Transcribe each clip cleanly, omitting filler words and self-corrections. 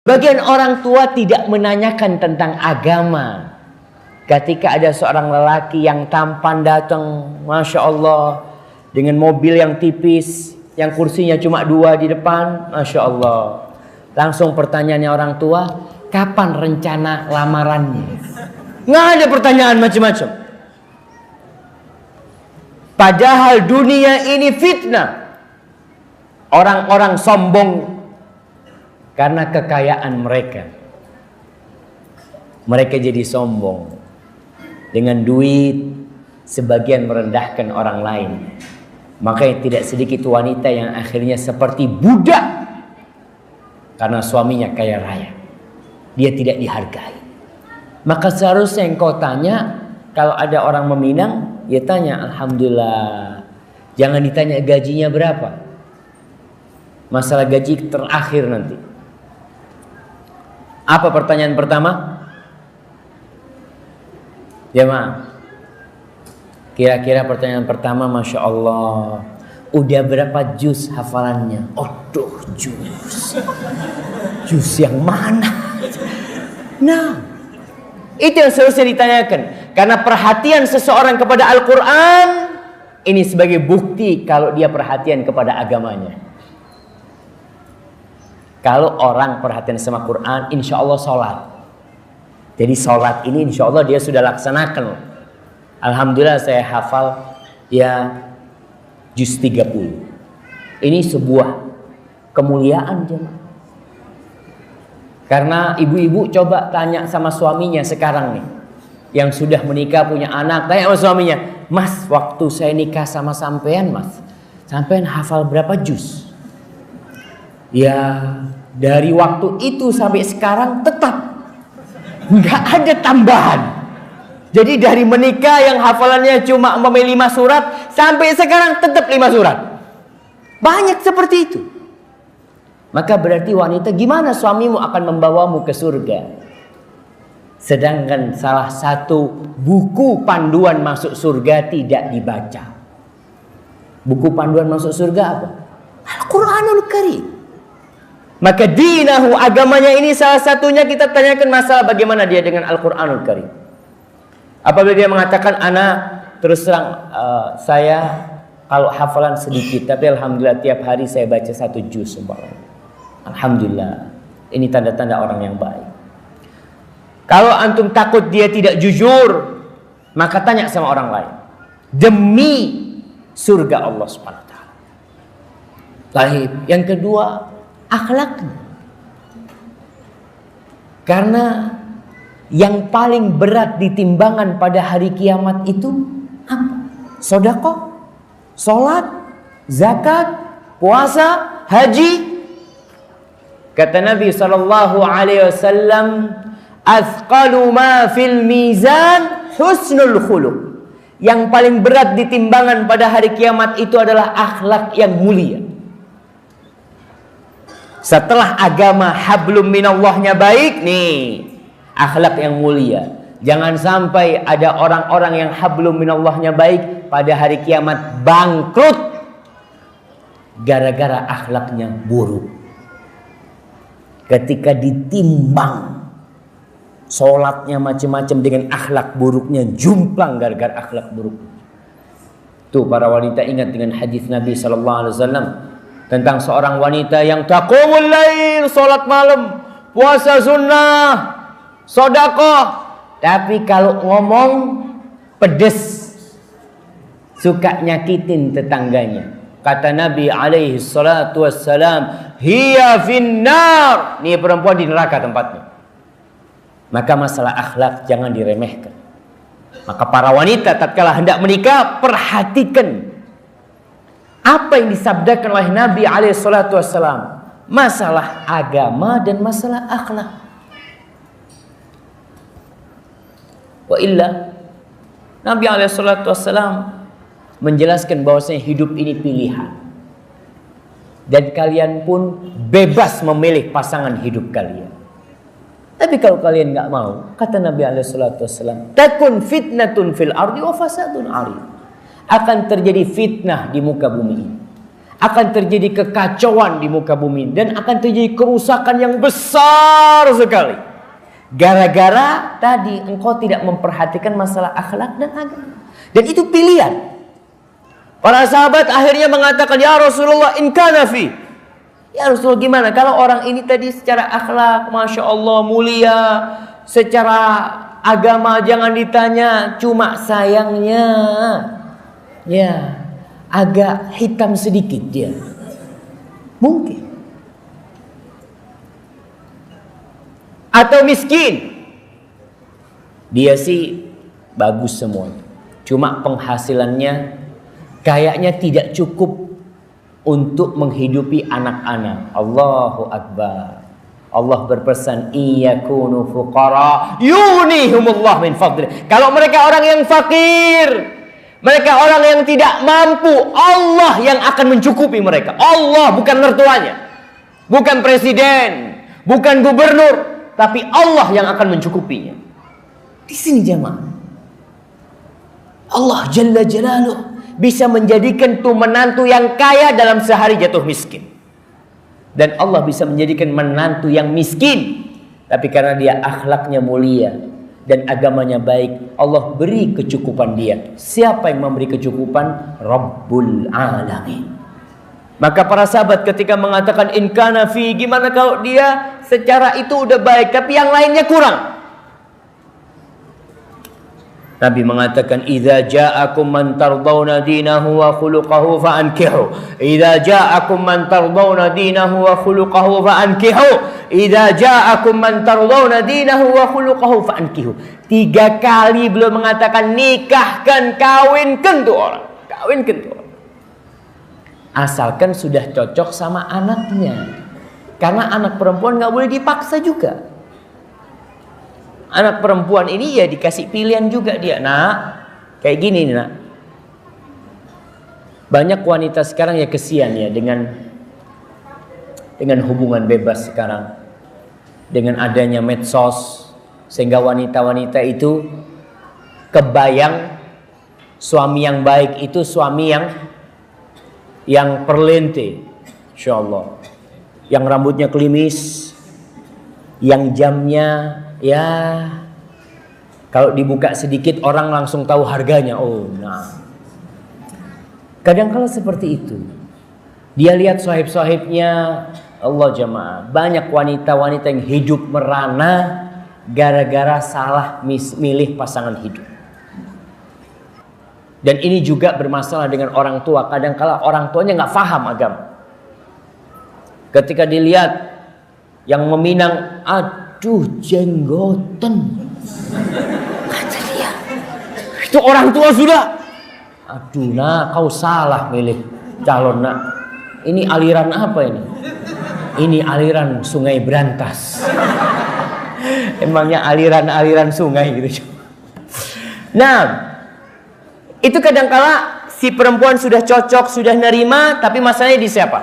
Bagian orang tua tidak menanyakan tentang agama. Ketika ada seorang lelaki yang tampan datang, Masya Allah, dengan mobil yang tipis, yang kursinya cuma 2 di depan, Masya Allah. Langsung pertanyaannya orang tua, kapan rencana lamarannya? Nggak ada pertanyaan macam-macam. Padahal dunia ini fitnah. Orang-orang sombong karena kekayaan mereka. Mereka jadi sombong. Dengan duit, sebagian merendahkan orang lain. Makanya tidak sedikit wanita yang akhirnya seperti budak karena suaminya kaya raya. Dia tidak dihargai. Maka seharusnya engkau tanya, kalau ada orang meminang, ya tanya alhamdulillah. Jangan ditanya gajinya berapa. Masalah gaji terakhir nanti. Apa pertanyaan pertama? Jemaah, kira-kira pertanyaan pertama, Masya Allah, udah berapa juz hafalannya? Aduh, juz yang mana? Nah, itu yang seharusnya ditanyakan. Karena perhatian seseorang kepada Al-Quran, ini sebagai bukti kalau dia perhatian kepada agamanya. Kalau orang perhatian sama Quran, insya Allah sholat. Jadi sholat ini insya Allah dia sudah laksanakan. Alhamdulillah saya hafal ya juz 30. Ini sebuah kemuliaan jemaah. Karena ibu-ibu coba tanya sama suaminya sekarang nih, yang sudah menikah punya anak, tanya sama suaminya, Mas, waktu saya nikah sama sampean, Mas, sampean hafal berapa juz? Ya dari waktu itu sampai sekarang tetap nggak ada tambahan. Jadi dari menikah yang hafalannya cuma 5 surat sampai sekarang tetap 5 surat. Banyak seperti itu. Maka berarti wanita, gimana suamimu akan membawamu ke surga? Sedangkan salah satu buku panduan masuk surga tidak dibaca. Buku panduan masuk surga apa? Al-Quranul Karim. Maka dinahu, agamanya ini salah satunya kita tanyakan masalah bagaimana dia dengan Al-Quranul Karim. Apabila dia mengatakan, anak terus terang saya kalau hafalan sedikit, tapi alhamdulillah tiap hari saya baca 1 juz umpamanya. Alhamdulillah, ini tanda-tanda orang yang baik. Kalau antum takut dia tidak jujur, maka tanya sama orang lain. Demi surga Allah Subhanahu wa taala. Baik, yang kedua, akhlaknya. Karena yang paling berat di timbangan pada hari kiamat itu apa? Sedekah, salat, zakat, puasa, haji. Kata Nabi SAW, "Athqalu ma fil mizan husnul khuluq." Yang paling berat di timbangan pada hari kiamat itu adalah akhlak yang mulia. Setelah agama hablum minallahnya baik, nih akhlak yang mulia. Jangan sampai ada orang-orang yang hablum minallahnya baik pada hari kiamat bangkrut gara-gara akhlaknya buruk. Ketika ditimbang sholatnya macam-macam dengan akhlak buruknya, jumplang gara-gara akhlak buruk. Tuh para wanita ingat dengan hadis Nabi SAW tentang seorang wanita yang taqumul lail, sholat malam, puasa sunnah, sedekah, tapi kalau ngomong pedes, suka nyakitin tetangganya. Kata Nabi alaihi salatu wassalam, hiya finnar, ini perempuan di neraka tempatnya. Maka masalah akhlak jangan diremehkan. Maka para wanita tatkala hendak menikah, perhatikan apa yang disabdakan oleh Nabi alaihi salatu wassalam, masalah agama dan masalah akhlak. Wa illa, Nabi alaihi salatu wassalam menjelaskan bahwasanya hidup ini pilihan. Dan kalian pun bebas memilih pasangan hidup kalian. Tapi kalau kalian nggak mau, kata Nabi SAW, takun fitnatun fil ardi wa fasadun arid. Akan terjadi fitnah di muka bumi ini. akan terjadi kekacauan di muka bumi dan akan terjadi kerusakan yang besar sekali. Gara-gara tadi engkau tidak memperhatikan masalah akhlak dan agama. Dan itu pilihan. Para sahabat akhirnya mengatakan, ya Rasulullah, in kana fi. Ya Rasulullah, gimana kalau orang ini tadi secara akhlak Masya Allah mulia, secara agama jangan ditanya, cuma sayangnya ya agak hitam sedikit dia. Mungkin. Atau miskin. Dia sih bagus semuanya, cuma penghasilannya kayaknya tidak cukup untuk menghidupi anak-anak. Allahu Akbar. Allah berpesan, iyakunu fuqara yunihumullah min fadli. Kalau mereka orang yang fakir, mereka orang yang tidak mampu, Allah yang akan mencukupi mereka. Allah, bukan mertuanya, bukan presiden, bukan gubernur, tapi Allah yang akan mencukupinya. Di sini jemaah, Allah Jalla Jalaluh bisa menjadikan tuh menantu yang kaya dalam sehari jatuh miskin. Dan Allah bisa menjadikan menantu yang miskin, tapi karena dia akhlaknya mulia dan agamanya baik, Allah beri kecukupan dia. Siapa yang memberi kecukupan? Rabbul Alamin. Maka para sahabat ketika mengatakan in kana fi, gimana kalau dia secara itu udah baik tapi yang lainnya kurang? Nabi mengatakan, idza ja'akum man tardawna dinahu wa khuluquhu fa'ankihu. Idza ja'akum man tardawna dinahu wa khuluquhu fa'ankihu. Idza ja'akum man tardawna dinahu wa khuluquhu fa'ankihu. 3 kali beliau mengatakan, nikahkan, kawinkan tuh orang. Kawinkan tuh orang. Asalkan sudah cocok sama anaknya. Karena anak perempuan gak boleh dipaksa juga. Anak perempuan ini ya dikasih pilihan juga dia. Nak, kayak gini nih nak. Banyak wanita sekarang ya kesian ya dengan hubungan bebas sekarang. Dengan adanya medsos. Sehingga wanita-wanita itu kebayang suami yang baik itu suami yang perlente. Insya Allah. Yang rambutnya klimis. Yang jamnya ya kalau dibuka sedikit orang langsung tahu harganya. Oh, nah. Kadang-kala seperti itu. Dia lihat sahib-sahibnya, Allah jamaah, banyak wanita-wanita yang hidup merana gara-gara salah milih pasangan hidup. Dan ini juga bermasalah dengan orang tua. Kadang-kala orang tuanya nggak paham agama. Ketika dilihat yang meminang, aduh jenggoten, kata dia, itu orang tua sudah. Aduh nak, kau salah milih calon nak. Ini aliran apa ini? Ini aliran Sungai Brantas. Emangnya aliran sungai gitu. Nah, itu kadangkala si perempuan sudah cocok, sudah nerima, tapi masalahnya di siapa?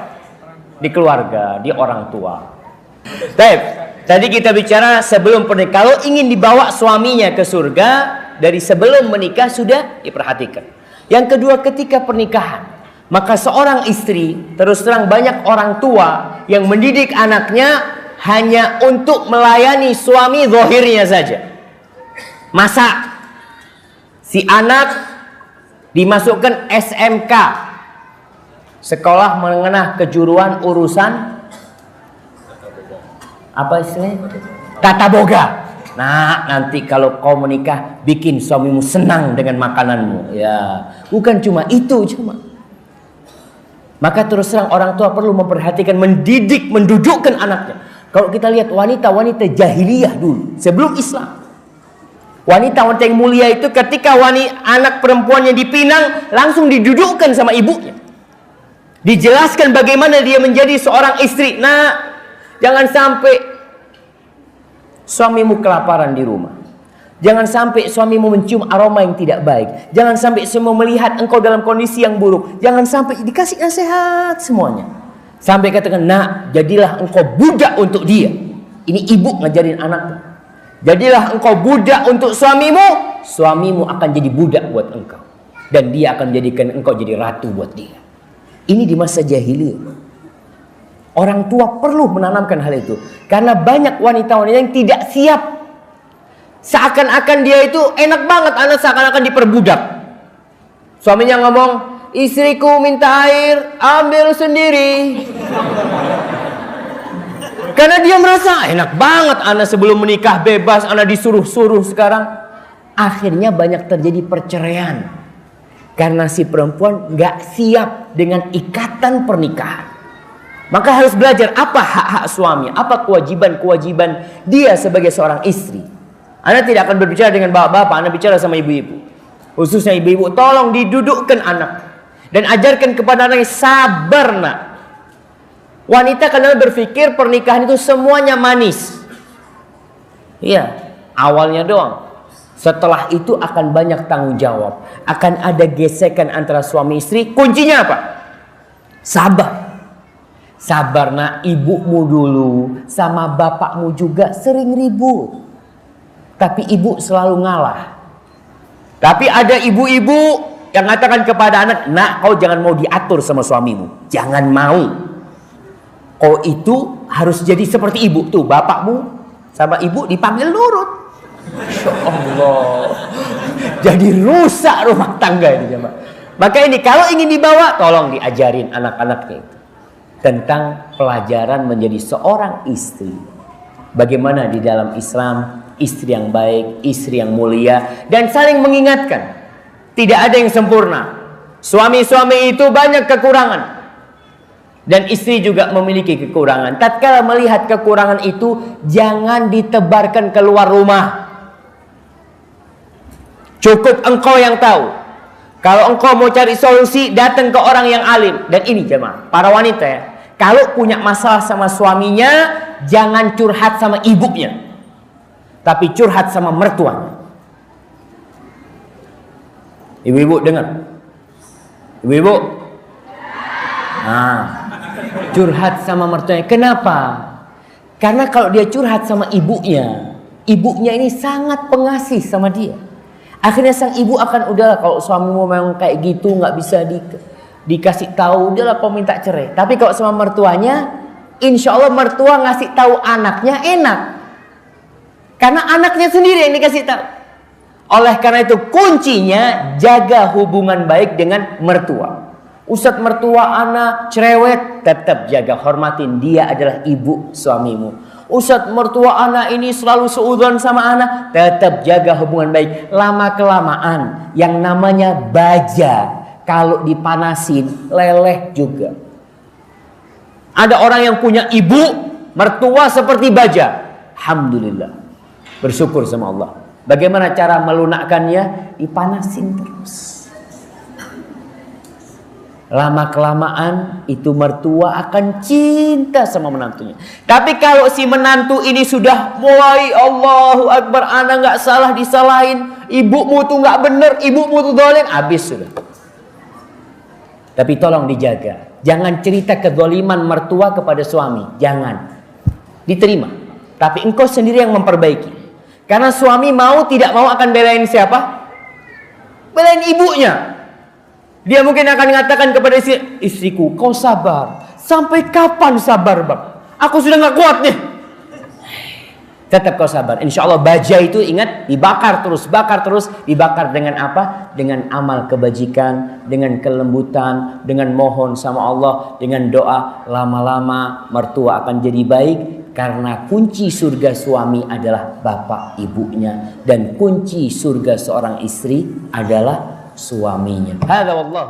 Di keluarga, di orang tua. Baik. Tadi kita bicara sebelum pernikahan. Kalau ingin dibawa suaminya ke surga, dari sebelum menikah sudah diperhatikan. Yang kedua, ketika pernikahan, maka seorang istri, terus terang banyak orang tua yang mendidik anaknya hanya untuk melayani suami zahirnya saja. Masa si anak dimasukkan SMK, sekolah menengah kejuruan urusan apa istilahnya? Tata boga. Nah, nanti kalau kau menikah, bikin suamimu senang dengan makananmu. Ya, bukan cuma itu cuma. Maka terus terang orang tua perlu memperhatikan, mendidik, mendudukkan anaknya. Kalau kita lihat wanita-wanita jahiliyah dulu, sebelum Islam, wanita-wanita yang mulia itu ketika anak perempuannya dipinang, langsung didudukkan sama ibunya. Dijelaskan bagaimana dia menjadi seorang istri. Nah, jangan sampai suamimu kelaparan di rumah. Jangan sampai suamimu mencium aroma yang tidak baik. Jangan sampai semua melihat engkau dalam kondisi yang buruk. Jangan sampai dikasih nasihat semuanya. Sampai katakan, nak, jadilah engkau budak untuk dia. Ini ibu ngajarin anaknya. Jadilah engkau budak untuk suamimu. Suamimu akan jadi budak buat engkau. Dan dia akan jadikan engkau jadi ratu buat dia. Ini di masa jahiliyah. Orang tua perlu menanamkan hal itu. Karena banyak wanita-wanita yang tidak siap. Seakan-akan dia itu enak banget, anak seakan-akan diperbudak. Suaminya ngomong, istriku minta air, ambil sendiri. Karena dia merasa enak banget, anak sebelum menikah bebas, anak disuruh-suruh sekarang. Akhirnya banyak terjadi perceraian. Karena si perempuan gak siap dengan ikatan pernikahan. Maka harus belajar apa hak-hak suami, apa kewajiban-kewajiban dia sebagai seorang istri. Anda tidak akan berbicara dengan bapak-bapak, Anda bicara sama ibu-ibu. Khususnya ibu-ibu, tolong didudukkan anak. Dan ajarkan kepada anaknya sabar nak. Wanita kadang berpikir pernikahan itu semuanya manis. Iya, awalnya doang. Setelah itu akan banyak tanggung jawab. Akan ada gesekan antara suami istri. Kuncinya apa? Sabar. Sabar nak, ibumu dulu sama bapakmu juga sering ribut. Tapi ibu selalu ngalah. Tapi ada ibu-ibu yang mengatakan kepada anak, nak kau jangan mau diatur sama suamimu. Jangan mau. Kau itu harus jadi seperti ibu. Tuh bapakmu sama ibu dipanggil nurut. Masya Allah. Jadi rusak rumah tangga ini. Maka ini kalau ingin dibawa, tolong diajarin anak-anaknya itu. Tentang pelajaran menjadi seorang istri. Bagaimana di dalam Islam, istri yang baik, istri yang mulia. Dan saling mengingatkan. Tidak ada yang sempurna. Suami-suami itu banyak kekurangan. Dan istri juga memiliki kekurangan. Tatkala melihat kekurangan itu, jangan ditebarkan keluar rumah. Cukup engkau yang tahu. Kalau engkau mau cari solusi, datang ke orang yang alim. Dan ini jemaah, para wanita ya. Kalau punya masalah sama suaminya, jangan curhat sama ibunya. Tapi curhat sama mertuanya. Ibu-ibu dengar. Ibu-ibu. Nah, curhat sama mertuanya. Kenapa? Karena kalau dia curhat sama ibunya, ibunya ini sangat pengasih sama dia. Akhirnya sang ibu akan, udahlah kalau suamimu memang kayak gitu nggak bisa dikasih tahu, udahlah kau minta cerai. Tapi kalau sama mertuanya, insya Allah mertua ngasih tahu anaknya enak. Karena anaknya sendiri yang dikasih tahu. Oleh karena itu kuncinya jaga hubungan baik dengan mertua. Ustadz mertua anak cerewet, tetap jaga, hormatin, dia adalah ibu suamimu. Ustadz mertua anak ini selalu seudon sama anak, tetap jaga hubungan baik. Lama kelamaan yang namanya baja kalau dipanasin leleh juga. Ada orang yang punya ibu mertua seperti baja, alhamdulillah, bersyukur sama Allah. Bagaimana cara melunakkannya? Dipanasin terus. Lama kelamaan itu mertua akan cinta sama menantunya. Tapi kalau si menantu ini sudah mulai Allahu Akbar, anak nggak salah disalahin, ibumu tuh nggak bener, ibumu tuh dolim, habis sudah. Tapi tolong dijaga. Jangan cerita kezaliman mertua kepada suami, jangan. Diterima. Tapi engkau sendiri yang memperbaiki. Karena suami mau tidak mau akan belain siapa? Belain ibunya. Dia mungkin akan mengatakan kepada istriku, kau sabar. Sampai kapan sabar bang? Aku sudah gak kuat nih. Tetap kau sabar. Insya Allah baja itu ingat, dibakar terus, bakar terus. Dibakar dengan apa? Dengan amal kebajikan, dengan kelembutan, dengan mohon sama Allah, dengan doa. Lama-lama mertua akan jadi baik. Karena kunci surga suami adalah bapak ibunya. Dan kunci surga seorang istri adalah suaminya. Hadza wallahu